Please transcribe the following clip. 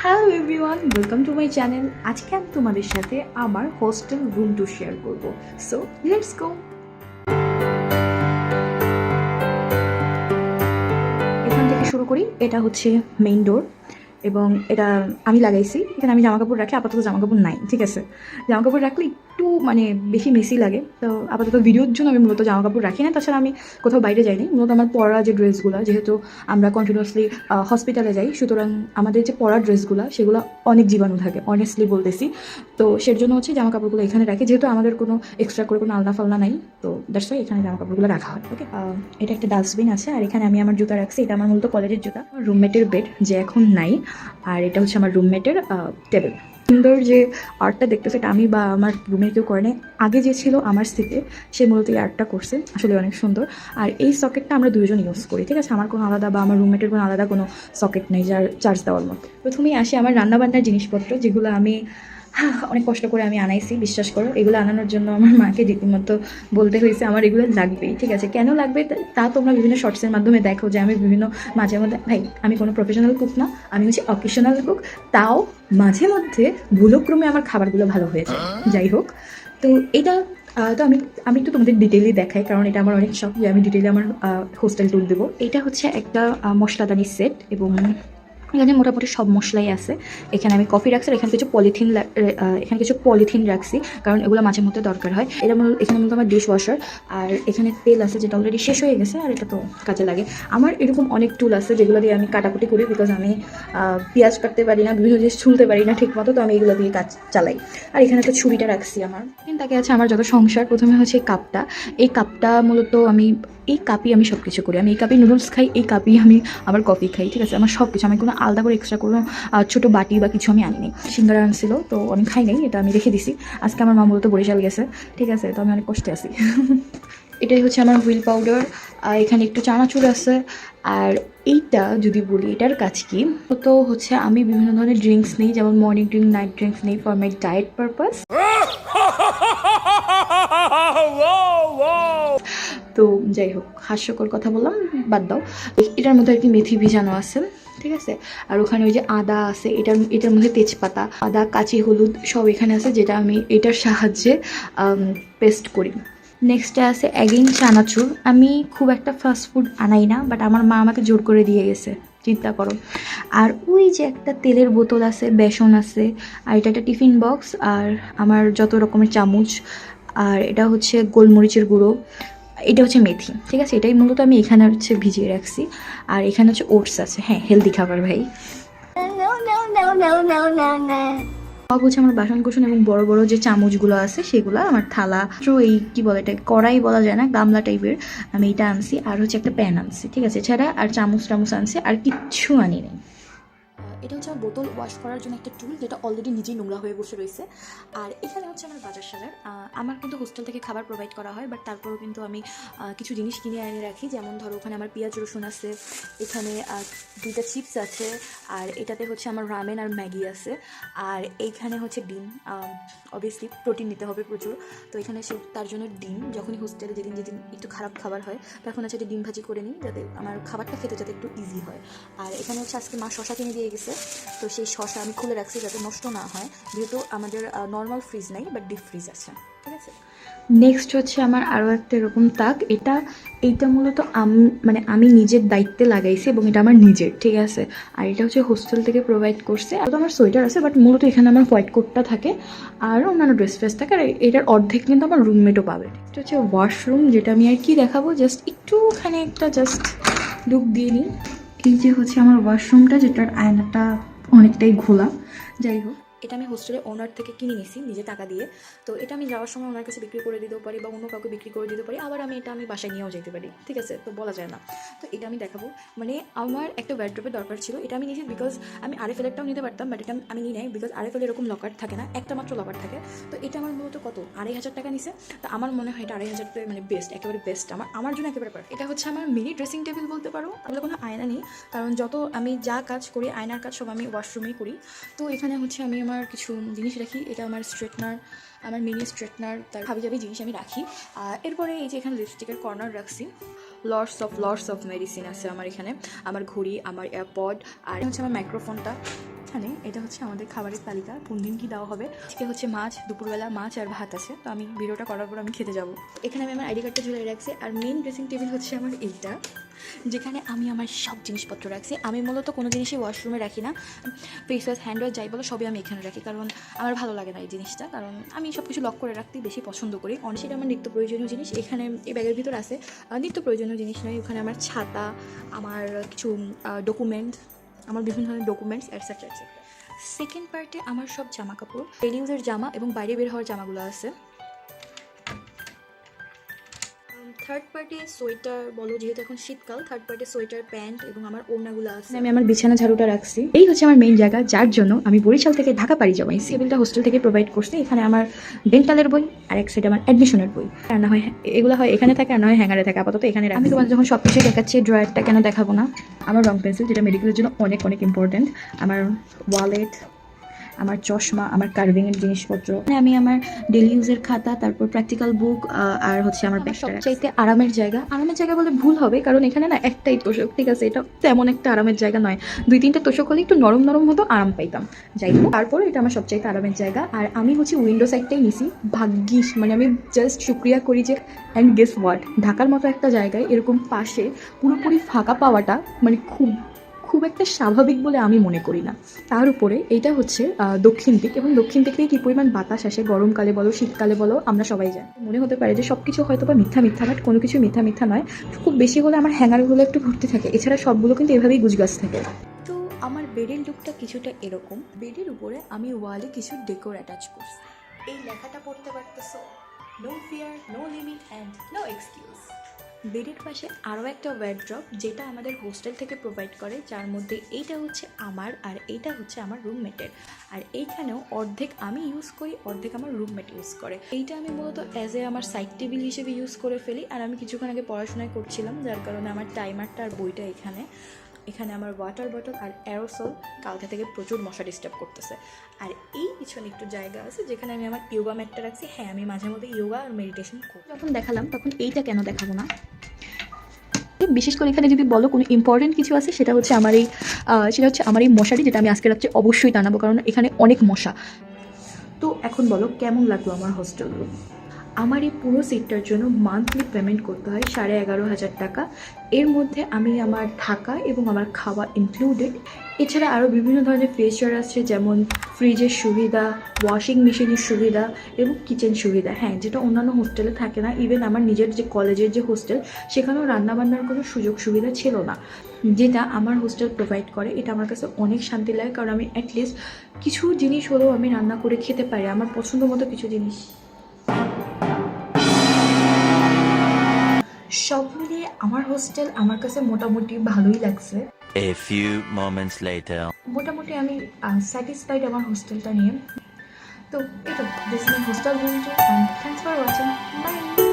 Hello everyone, welcome to my channel. আজকে আমি তোমাদের সাথে আমার হোস্টেল রুম টু শেয়ার করব। So let's go. এখান থেকে শুরু করি। এটা হচ্ছে মেইন ডোর এবং এটা আমি লাগাইছি। এখানে আমি জামা কাপড় রাখি, আপাতত জামা কাপড় নাই, ঠিক আছে। জামা কাপড় রাখলে একটু বেশি মেসি লাগে, তো আপাতত ভিডিওর জন্য আমি মূলত জামা কাপড় রাখি না। তাছাড়া আমি কোথাও বাইরে যাইনি, মূলত আমার পরা যে ড্রেসগুলো, যেহেতু আমরা কন্টিনিউয়াসলি হসপিটালে যাই, সুতরাং আমাদের যে পরা ড্রেসগুলো সেগুলো অনেক জীবাণু থাকে, অনেস্টলি বলতেছি। তো সের জন্য হচ্ছে জামা কাপড়গুলো এখানে রাখি, যেহেতু আমাদের কোনো এক্সট্রা করে কোনো আলনা ফালনা নাই, তো দ্যাটস ওয়াই এখানে জামা কাপড়গুলো রাখা হয়। ওকে, এটা একটা ডাস্টবিন আছে, আর এখানে আমি আমার জুতা রাখছি। এটা আমার মূলত কলেজের জুতা। রুমমেটের বেড, যে এখন নাই, আর এটা হচ্ছে আমার রুমমেটের টেবিল। সুন্দর যে আর্টটা দেখতেছে, এটা আমি বা আমার রুমের কেউ করে নাই। আগে যে ছিল আমার স্মৃতি, সে মূলত এই আর্টটা করছে, আসলে অনেক সুন্দর। আর এই সকেটটা আমরা দুজন ইউজ করি, ঠিক আছে। আমার কোনো আলাদা বা আমার রুমমেটের কোনো আলাদা কোনো সকেট নেই যার চার্জ দেওয়ার মতো। প্রথমেই আসি আমার রান্নাবান্নার জিনিসপত্র, যেগুলো আমি অনেক কষ্ট করে আমি আনাইছি, বিশ্বাস করো। এগুলো আনানোর জন্য আমার মাকে রীতিমতো বলতে হয়েছে আমার এগুলো লাগবেই, ঠিক আছে। কেন লাগবে তা তোমরা বিভিন্ন শর্টসের মাধ্যমে দেখো, যে আমি বিভিন্ন মাঝে মধ্যে, ভাই আমি কোনো প্রফেশনাল কুক না, আমি হচ্ছে অকেশনাল কুক। তাও মাঝে মধ্যে ভুলক্রমে আমার খাবারগুলো ভালো হয়ে যায়। যাই হোক, তো এটা তো আমি একটু তোমাদের ডিটেইলি দেখাই, কারণ এটা আমার অনেক শখ যে আমি ডিটেইলি আমার হোস্টেল ট্যুর দেবো। এটা হচ্ছে একটা মশলাদানি সেট, এবং এখানে মোটামুটি সব মশলাই আছে। এখানে আমি কফি রাখছি, আর এখানে কিছু পলিথিন রাখছি, কারণ এগুলো মাঝে মধ্যে দরকার হয়। এখানে মূলত আমার ডিশ ওয়াশার, আর এখানে তেল আছে যেটা অলরেডি শেষ হয়ে গেছে, আর এটা তো কাজে লাগে। আমার এরকম অনেক টুল আছে যেগুলো দিয়ে আমি কাটাকুটি করি, বিকজ আমি পেঁয়াজ কাটতে পারি না, বিভিন্ন জিনিস ছুলতে পারি না ঠিক মতো, তো আমি এগুলো দিয়ে কাজ চালাই। আর এখানে তো ছুরিটা রাখছি আমার। তাকে আছে আমার যত সংসার। প্রথমে হচ্ছে এই কাপটা মূলত এই কাপই আমি সব কিছু করি। আমি এই কাপই নুডলস খাই, এই কাপই আমি আবার কফি খাই, ঠিক আছে। আমার সব কিছু, আমি কোনো আলাদা করে এক্সট্রা কোনো ছোটো বাটি বা কিছু আমি আনিনি। সিঙ্গারা আনছিল, তো অনেক খাই নাই, এটা আমি রেখে দিছি। আজকে আমার মা মূলত বরিশাল গেছে, ঠিক আছে, তো আমি অনেক কষ্টে আছি। এটাই হচ্ছে আমার হুইল পাউডার, আর এখানে একটু চানাচুর আছে। আর এইটা যদি বলি এটার কাজ কি, তো হচ্ছে আমি বিভিন্ন ধরনের ড্রিঙ্কস নিই, যেমন মর্নিং ড্রিঙ্ক, নাইট ড্রিঙ্কস নিই ফর মাই ডায়েট পারপাস। তো যাই হোক, হাস্যকর কথা বললাম, বাদ দাও। এটার মধ্যে আর কি মেথি ভিজানো আছে, ঠিক আছে। আর ওখানে ওই যে আদা আছে, এটার মধ্যে তেজপাতা, আদা, কাঁচি হলুদ সব এখানে আছে, যেটা আমি এটার সাহায্যে পেস্ট করি। নেক্সটে আছে অ্যাগেইন চানাচুর। আমি খুব একটা ফাস্ট ফুড আনাই না, বাট আমার মা আমাকে জোর করে দিয়ে গেছে, চিন্তা করো। আর ওই যে একটা তেলের বোতল আছে, বেসন আছে, আর এটা একটা টিফিন বক্স, আর আমার যত রকমের চামচ, আর এটা হচ্ছে গোলমরিচের গুঁড়ো, এটা হচ্ছে মেথি, ঠিক আছে। এটাই মূলত আমি এখানে হচ্ছে ভিজিয়ে রাখছি। আর এখানে হচ্ছে ওটস আছে, হ্যাঁ হেলদি খাবার ভাই। সব হচ্ছে আমার বাসন কোসন এবং বড় বড় যে চামচগুলো আছে সেগুলো, আমার থালা, তো এই কি বলে এটা, কড়াই বলা যায় না, গামলা টাইপের, আমি এটা আনছি। আর হচ্ছে একটা প্যান আনছি, ঠিক আছে। এছাড়া আর চামচ টামচ আনছি, আর কিচ্ছু আনি নেই। এটা হচ্ছে আমার বোতল ওয়াশ করার জন্য একটা টুল, যেটা অলরেডি নিজেই নোংরা হয়ে বসে রয়েছে। আর এখানে হচ্ছে আমার বাজার সাজার। আমার কিন্তু হোস্টেল থেকে খাবার প্রোভাইড করা হয়, বাট তারপরেও কিন্তু আমি কিছু জিনিস কিনে এনে রাখি। যেমন ধরো, ওখানে আমার পেঁয়াজ রসুন আছে, এখানে 2টা চিপস আছে, আর এটাতে হচ্ছে আমার রামেন আর ম্যাগি আছে, আর এইখানে হচ্ছে ডিম। অবভিয়াসলি প্রোটিন নিতে হবে প্রচুর, তো এখানে তার জন্য ডিম, যখনই হোস্টেলে যেদিন একটু খারাপ খাবার হয় তখন হচ্ছে ডিম ভাজি করে নিই, যাতে আমার খাবারটা খেতে যাতে একটু ইজি হয়। আর এখানে হচ্ছে আজকে মা শশা কিনে দিয়ে গেছে, তো সেই শশা আমি খুলে রাখছি যাতে নষ্ট না হয়, যেহেতু আমাদের নর্মাল ফ্রিজ নাই, বাট ডিপ ফ্রিজ আছে, ঠিক আছে। নেক্সট হচ্ছে আমার আরও একটা এরকম তাক। এইটা মূলত আমি নিজের দায়িত্বে লাগাইছি, এবং এটা আমার নিজের, ঠিক আছে। আর এটা হচ্ছে হোস্টেল থেকে প্রোভাইড করছে। আর তো আমার সোয়েটার আছে, বাট মূলত এখানে আমার হোয়াইট কোটটা থাকে, আর অন্যান্য ড্রেস ফ্রেস থাকে। আর এটার অর্ধেক কিন্তু আমার রুমমেটও পাবে। এটা হচ্ছে ওয়াশরুম, যেটা আমি আর কি দেখাবো, জাস্ট একটুখানি একটা জাস্ট লুক দিয়ে নিই। এই যে হচ্ছে আমার ওয়াশরুমটা, যেটার আয়নাটা অনেকটাই ঘোলা। যাই হোক, এটা আমি হোস্টেলের ওনার থেকে কিনে নিয়েছি নিজে টাকা দিয়ে। তো এটা আমি যাওয়ার সময় ওনার কাছে বিক্রি করে দিতেও পারি, বা অন্য কাউকে বিক্রি করে দিতে পারি, আবার আমি বাসায় নিয়েও যেতে পারি, ঠিক আছে। তো বলা যায় না। তো এটা আমি দেখাবো, আমার একটা ওয়ার্ড্রোবের দরকার ছিল, এটা আমি নিয়েছি বিকজ আমি আরএফএলটাও নিতে পারতাম, বাট এটা আমি নিই নাই, বিকজ আরএফএল এরকম লকার থাকে না, একটা মাত্র লকার থাকে। তো এটা আমার মূলত কত 2500 টাকা নিছে। তো আমার মনে হয় এটা 2500 বেস্ট, একেবারে বেস্ট, আমার জন্য একেবারে পারফেক্ট। এটা হচ্ছে আমার মিনি ড্রেসিং টেবিল বলতে পারো। আমাদের কোনো আয়না নেই, কারণ আমি যা কাজ করি আয়নার কাজ সব আমি ওয়াশরুমেই করি। তো এখানে হচ্ছে আমি আমার কিছু জিনিস রাখি। এটা আমার স্ট্রেটনার, আমার মিনি স্ট্রেটনার, তার হাবিজাবি জিনিস আমি রাখি। এরপরে এই যে এখানে লিপস্টিকের কর্নার রাখছি। লর্ডস অফ মেডিসিন আছে আমার এখানে, আমার ঘড়ি, আমার এয়ারপড, আর হচ্ছে আমার মাইক্রোফোনটা। এখানে এটা হচ্ছে আমাদের খাবারের তালিকা, কোন দিন কী দেওয়া হবে। আজকে হচ্ছে মাছ, দুপুরবেলা মাছ আর ভাত আছে। তো আমি ভিডিওটা করার পর আমি খেতে যাব। এখানে আমি আমার আইডি কার্ডটা ঝুলিয়ে রাখছি। আর মেন ড্রেসিং টেবিল হচ্ছে আমার এইটা, যেখানে আমি আমার সব জিনিসপত্র রাখছি। আমি মূলত কোনো জিনিসই ওয়াশরুমে রাখি না, ফেস ওয়াশ, হ্যান্ড ওয়াশ যাই বলো সবই আমি এখানে রাখি, কারণ আমার ভালো লাগে না এই জিনিসটা। কারণ আমি সব কিছু লক করে রাখতেই বেশি পছন্দ করি। সেটা আমার নিত্য প্রয়োজনীয় জিনিস এখানে এই ব্যাগের ভিতর আছে। নিত্য প্রয়োজনীয় জিনিস নয়, ওখানে আমার ছাতা, আমার কিছু ডকুমেন্ট, আমার বিভিন্ন ধরনের ডকুমেন্টস এটসেট্রা এটসেট্রা। সেকেন্ড পার্টে আমার সব জামা কাপড়, ডেলি ইউজের জামা এবং বাইরে বের হওয়ার জামাগুলো আছে। থার্ড পার্টে সোয়েটার বলো, যেহেতু এখন শীতকাল, থার্ড পার্টে সোয়েটার, প্যান্ট এবং আমার ওড়নাগুলো আছে। আমি আমার বিছানা ঝাড়ুটা রাখছি। এই হচ্ছে আমার মেইন জায়গা, যার জন্য আমি বরিশাল থেকে ঢাকা পাড়ি জমাইছি। টেবিলটা হোস্টেল থেকে প্রোভাইড করছে। এখানে আমার ডেন্টালের বই আর এক সাইডে আমার অ্যাডমিশনের বই। আর না হয় এগুলো হয় এখানে থাকে, আর না হয় হ্যাঙ্গারে থাকে। আপাতত এখানে রাখি। আমি তোমাদের যখন সব কিছু দেখাচ্ছি, ড্রয়ারটা কেন দেখাবো না। আমার রং পেন্সিল, যেটা মেডিকেলের জন্য অনেক অনেক ইম্পর্টেন্ট। আমার ওয়ালেট, আমার চশমা, আমার কার্ভিংয়ের জিনিসপত্র, আমি আমার ডেলি ইউজের খাতা, তারপর প্র্যাকটিক্যাল বুক, আর হচ্ছে আমার সবচাইতে আরামের জায়গা। আরামের জায়গা বলে ভুল হবে, কারণ এখানে না একটাই তোষক, ঠিক আছে? এটা তেমন একটা আরামের জায়গা নয়, 2-3টা তোষক হলে একটু নরম নরম হতো, আরাম পাইতাম। যাই হোক, তারপর এটা আমার সবচাইতে আরামের জায়গা। আর আমি হচ্ছে উইন্ডো সাইডটাই নিছি, ভাগ্যিস, মানে আমি জাস্ট শুক্রিয়া করি যে, অ্যান্ড গেস হোয়াট, ঢাকার মতো একটা জায়গায় এরকম পাশে পুরোপুরি ফাঁকা পাওয়াটা মানে খুব একটা স্বাভাবিক বলে আমি মনে করি না। তার উপরে এইটা হচ্ছে দক্ষিণ দিক, এবং দক্ষিণ দিক থেকে কী পরিমাণ বাতাস আসে, গরমকালে বলো শীতকালে বলো, আমরা সবাই জানি। মনে হতে পারে যে সব কিছু হয়তো বা মিথ্যা, বাট কোনো কিছু মিথ্যা নয়। খুব বেশি হলে আমার হ্যাঙ্গারগুলো একটু ভর্তি থাকে, এছাড়া সবগুলো কিন্তু এভাবেই গুছগাছ থাকে। তো আমার বেডের লুকটা কিছুটা এরকম। বেডের উপরে আমি ওয়ালে কিছু ডেকোর অ্যাটাচ করছি। এই লেখাটা পড়তে পারতেছো, no fear, no limit and no excuse. বেডের পাশে আরও একটা ওয়ার্ড্রপ, যেটা আমাদের হোস্টেল থেকে প্রোভাইড করে, যার মধ্যে এইটা হচ্ছে আমার, আর এইটা হচ্ছে আমার রুমমেটের। আর এইখানেও অর্ধেক আমি ইউজ করি, অর্ধেক আমার রুমমেট ইউজ করে। এইটা আমি মূলত অ্যাজ এ আমার সাইড টেবিল হিসেবে ইউজ করে ফেলি। আর আমি কিছুক্ষণ আগে পড়াশোনায় করছিলাম, যার কারণে আমার টাইমারটা আর বইটা এখানে আমার ওয়াটার বটল আর অ্যারোসল। কালকে থেকে প্রচুর মশা ডিস্টার্ব করতেছে। আর এই পিছনে একটু জায়গা আছে, যেখানে আমি আমার ইয়োগা ম্যাটটা রাখছি। হ্যাঁ, আমি মাঝে মধ্যে ইয়োগা আর মেডিটেশন করি। যখন দেখালাম তখন এইটা কেন দেখাবো না। বিশেষ করে এখানে যদি বলো কোনো ইম্পর্টেন্ট কিছু আছে, সেটা হচ্ছে আমার এই মশারি, যেটা আমি আজকে রাত্রে অবশ্যই টানাবো, কারণ এখানে অনেক মশা। তো এখন বলো কেমন লাগলো আমার হোস্টেল রুম। আমার এই পুরো সিটটার জন্য মান্থলি পেমেন্ট করতে হয় 11,500 টাকা। এর মধ্যে আমি আমার থাকা এবং আমার খাওয়া ইনক্লুডেড। এছাড়া আরও বিভিন্ন ধরনের ফিচার আছে, যেমন ফ্রিজের সুবিধা, ওয়াশিং মেশিনের সুবিধা এবং কিচেন সুবিধা। হ্যাঁ, যেটা অন্যান্য হোস্টেলে থাকে না। ইভেন আমার নিজের যে কলেজের যে হোস্টেল, সেখানেও রান্নাবান্নার কোনো সুযোগ সুবিধা ছিল না, যেটা আমার হোস্টেল প্রোভাইড করে। এটা আমার কাছে অনেক শান্তি লাগে, কারণ আমি অ্যাটলিস্ট কিছু জিনিস হলেও আমি রান্না করে খেতে পারি, আমার পছন্দ মতো কিছু জিনিস। সব মিলিয়ে আমার হোস্টেল আমার কাছে মোটামুটি ভালোই লাগছে। A few moments later. মোটামুটি আমি স্যাটিসফাইড আমার হোস্টেলটা নিয়ে। তো এই তো, this is my hostel room too, and thanks for watching. By.